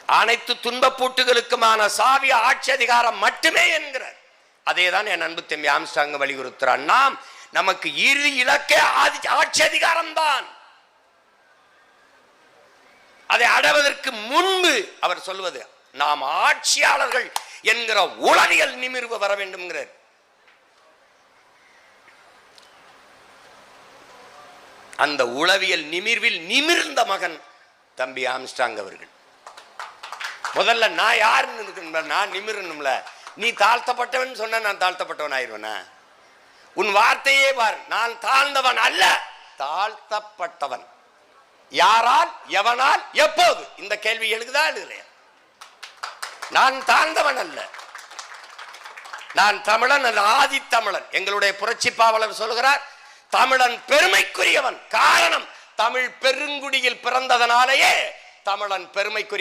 அனைத்து துன்பப்பூட்டுகளுக்குமான சாவி ஆட்சி அதிகாரம் மட்டுமே என்கிறார். அதேதான் என் அன்பு தம்பி ஆம்ஸ்ட்ராங் வலியுறுத்துறார். நமக்கு இறுதி இலக்கே ஆட்சி அதிகாரம் தான். அதை அடைவதற்கு முன்பு அவர் சொல்வது நாம் ஆட்சியாளர்கள் என்கிற உளவியல் நிமிர்வு வர வேண்டும். அந்த உளவியல் நிமிர்வில் நிமிர்ந்த மகன் தம்பி ஆம்ஸ்ட்ராங் அவர்கள். முதல்ல நான் யாருன்னு நான் நிமிரணும்ல. நீ தாழ்த்தப்பட்டவன் சொன்ன நான் தாழ்த்தப்பட்டவன் ஆயிடுவேனா? உன் வார்த்தையே பார், நான் தாழ்ந்தவன் அல்ல, தாழ்த்தப்பட்டவன். யாரால், எவனால், எப்போது? இந்த கேள்வி எழுதுதா எழுதலையா? நான் தாழ்ந்தவன் அல்ல, நான் தமிழன் அல்ல, ஆதி தமிழன். எங்களுடைய புரட்சி பாவலர் சொல்கிறார், தமிழன் பெருமைக்குரியவன். காரணம், தமிழ் பெருங்குடியில் பிறந்ததனாலேயே தமிழன் பெருமைக்குரிய